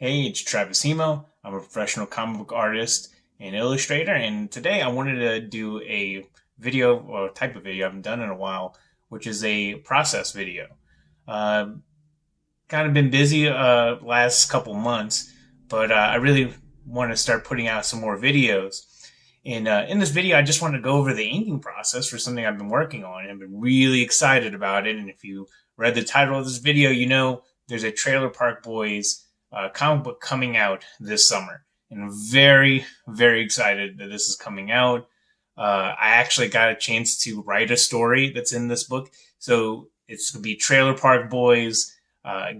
Hey, it's Travis Hemo. I'm a professional comic book artist and illustrator, and today I wanted to do a video or type of video I haven't done in a while, which is a process video. Uh, Kind of been busy last couple months, but I really want to start putting out some more videos. And in this video, I just want to go over the inking process for something I've been working on, and I've been really excited about it. And if you read the title of this video, you know there's a Trailer Park Boys comic book coming out this summer. And I'm very, very excited that this is coming out. I actually got a chance to write a story that's in this book. So it's going to be Trailer Park Boys.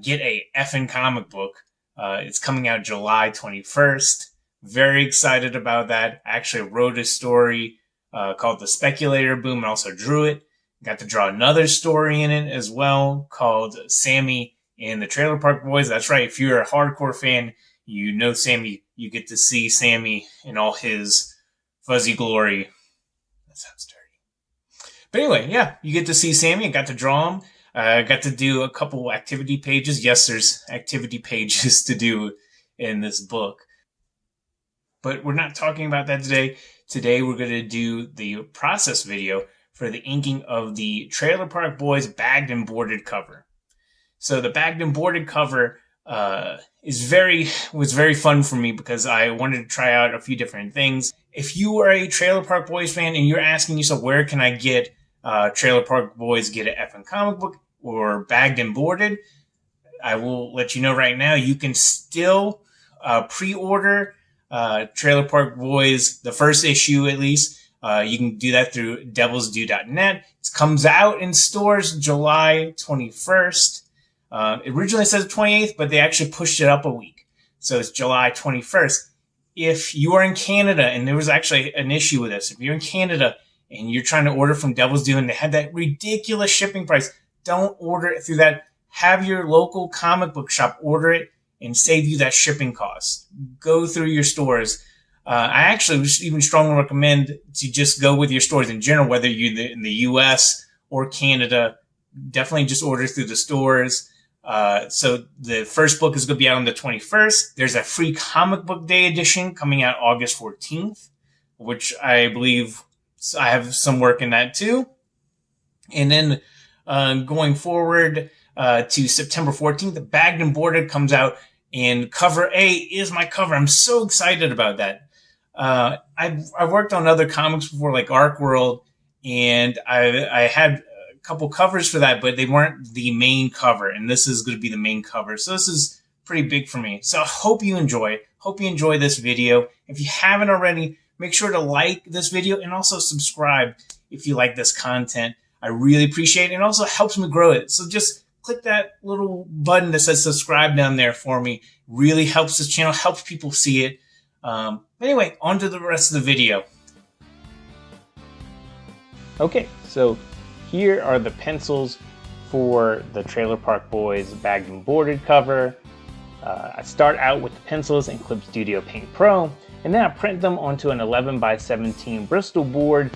Get a effing comic book. It's coming out July 21st. Very excited about that. I actually wrote a story called The Speculator Boom and also drew it. Got to draw another story in it as well called Sammy and the Trailer Park Boys. That's right. If you're a hardcore fan, you know Sammy. You get to see Sammy in all his fuzzy glory. That sounds dirty. But anyway, yeah, you get to see Sammy. I got to draw him. I got to do a couple activity pages. Yes, there's activity pages to do in this book. But we're not talking about that today. Today we're going to do the process video for the inking of the Trailer Park Boys bagged and boarded cover. So the bagged and boarded cover was very fun for me because I wanted to try out a few different things. If you are a Trailer Park Boys fan and you're asking yourself, where can I get Trailer Park Boys Get an Effing Comic Book or bagged and boarded, I will let you know right now, you can still pre-order Trailer Park Boys, the first issue at least. You can do that through devilsdue.net. It comes out in stores July 21st. It originally says 28th, but they actually pushed it up a week. So it's July 21st. If you are in Canada, and there was actually an issue with this, if you're in Canada and you're trying to order from Devil's Due and they had that ridiculous shipping price, don't order it through that. Have your local comic book shop order it and save you that shipping cost. Go through your stores. I actually would even strongly recommend to just go with your stores in general, whether you're in the US or Canada. Definitely just order through the stores. So the first book is going to be out on the 21st. There's a free comic book day edition coming out August 14th, which I believe I have some work in that too. And then going forward to September 14th, the Bagged and Boarded comes out, and cover A is my cover. I'm so excited about that. I've worked on other comics before, like Arc World, and I had a couple covers for that, but they weren't the main cover, and this is going to be the main cover. So this is pretty big for me. So I hope you enjoy it. Hope you enjoy this video. If you haven't already, make sure to like this video and also subscribe if you like this content. I really appreciate it, and also helps me grow it. So just click that little button that says subscribe down there for me. Really helps this channel, helps people see it. Anyway, on to the rest of the video. Okay, so here are the pencils for the Trailer Park Boys Bagged and Boarded cover. I start out with the pencils in Clip Studio Paint Pro, and then I print them onto an 11x17 Bristol board.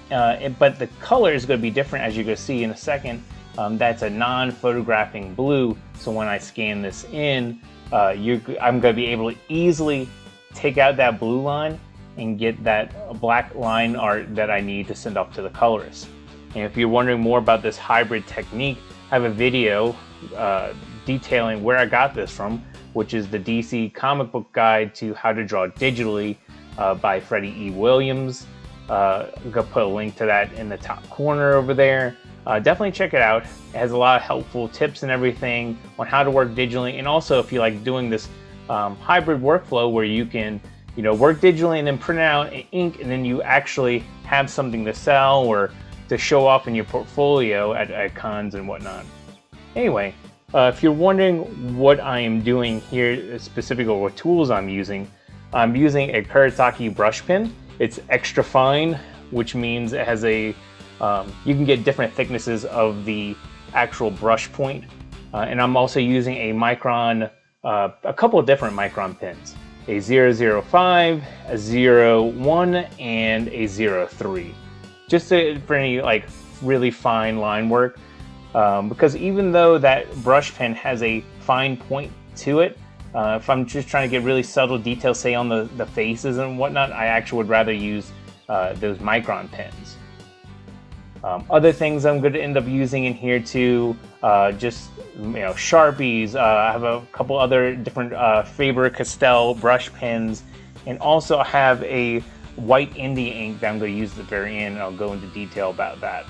But the color is going to be different, as you're going to see in a second. That's a non-photographing blue, so when I scan this in, I'm going to be able to easily take out that blue line and get that black line art that I need to send off to the colorist. And if you're wondering more about this hybrid technique, I have a video detailing where I got this from, which is the DC Comic Book Guide to How to Draw Digitally by Freddie E. Williams. I'm going to put a link to that in the top corner over there. Definitely check it out. It has a lot of helpful tips and everything on how to work digitally, and also if you like doing this hybrid workflow where you can work digitally and then print it out in ink, and then you actually have something to sell or to show off in your portfolio at cons and whatnot. Anyway, if you're wondering what I am doing here specifically, or what tools I'm using a Kuretake brush pen. It's extra fine, which means it has a you can get different thicknesses of the actual brush point. And I'm also using a Micron, a couple of different Micron pens, a 005, a 01, and a 03. Just for any like really fine line work. Because even though that brush pen has a fine point to it, If I'm just trying to get really subtle details, say on the faces and whatnot, I actually would rather use those Micron pens. Other things I'm going to end up using in here too, just Sharpies. I have a couple other different Faber-Castell brush pens, and also I have a white India ink that I'm going to use at the very end, and I'll go into detail about that.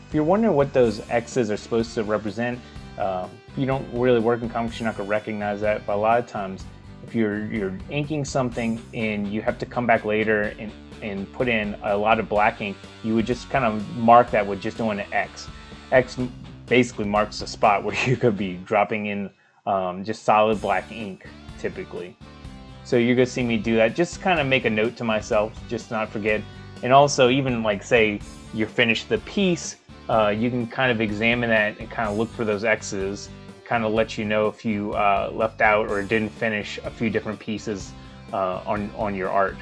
If you're wondering what those X's are supposed to represent, you don't really work in comics, you're not going to recognize that. But a lot of times, if you're inking something and you have to come back later and put in a lot of black ink, you would just kind of mark that with just doing an X. X basically marks the spot where you could be dropping in just solid black ink, typically. So you're going to see me do that. Just kind of make a note to myself, just not forget. And also, even like say you finish the piece, you can kind of examine that and kind of look for those X's, kind of let you know if you left out or didn't finish a few different pieces on your art.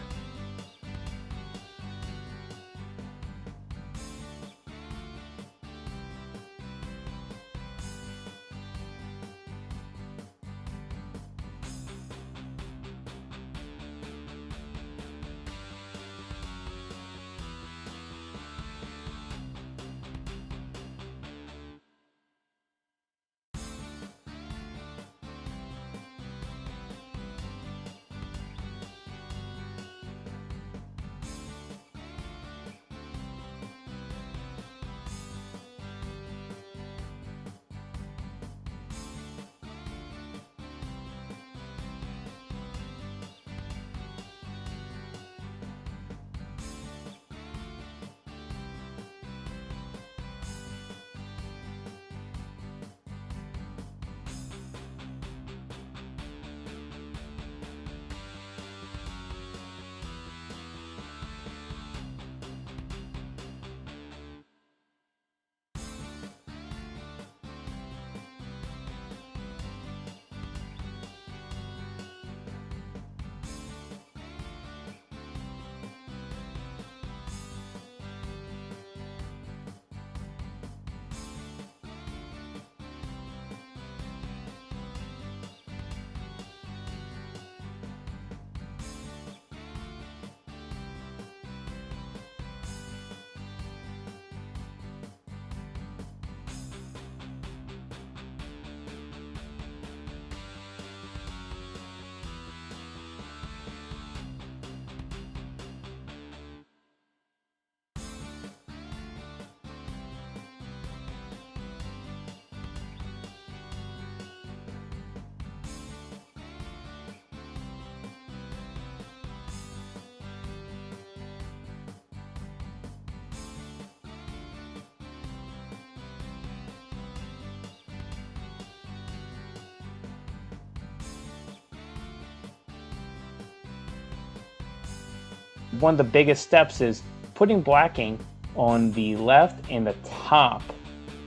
One of the biggest steps is putting black ink on the left and the top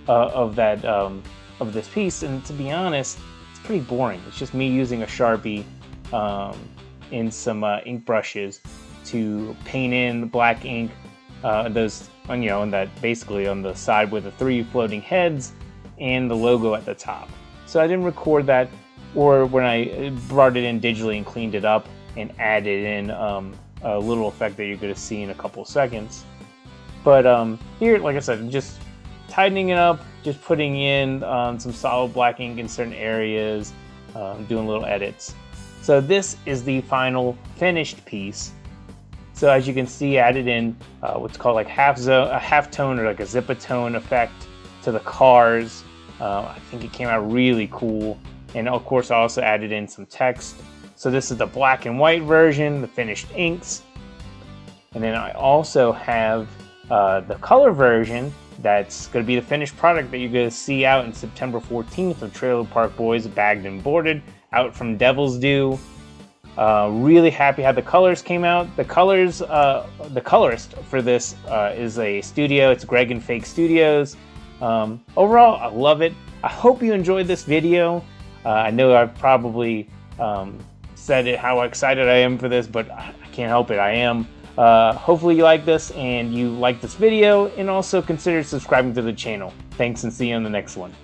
of this piece. And to be honest, it's pretty boring. It's just me using a Sharpie and some ink brushes to paint in black ink. Those on that basically on the side with the 3 floating heads and the logo at the top. So I didn't record that, or when I brought it in digitally and cleaned it up and added in a little effect that you're going to see in a couple seconds. But here, like I said, I'm just tightening it up, just putting in some solid black ink in certain areas, doing little edits. So this is the final finished piece. So as you can see, added in what's called like a half tone or like a zip-a-tone effect to the cars. I think it came out really cool. And of course, I also added in some text. So this is the black and white version, the finished inks. And then I also have the color version that's going to be the finished product that you're going to see out in September 14th of Trailer Park Boys Bagged and Boarded, out from Devil's Due. Really happy how the colors came out. The colorist for this is a studio. It's Greg and Fake Studios. Overall, I love it. I hope you enjoyed this video. I know I've probably said it, how excited I am for this, but I can't help it. I am. Hopefully you like this and you like this video, and also consider subscribing to the channel. Thanks, and see you on the next one.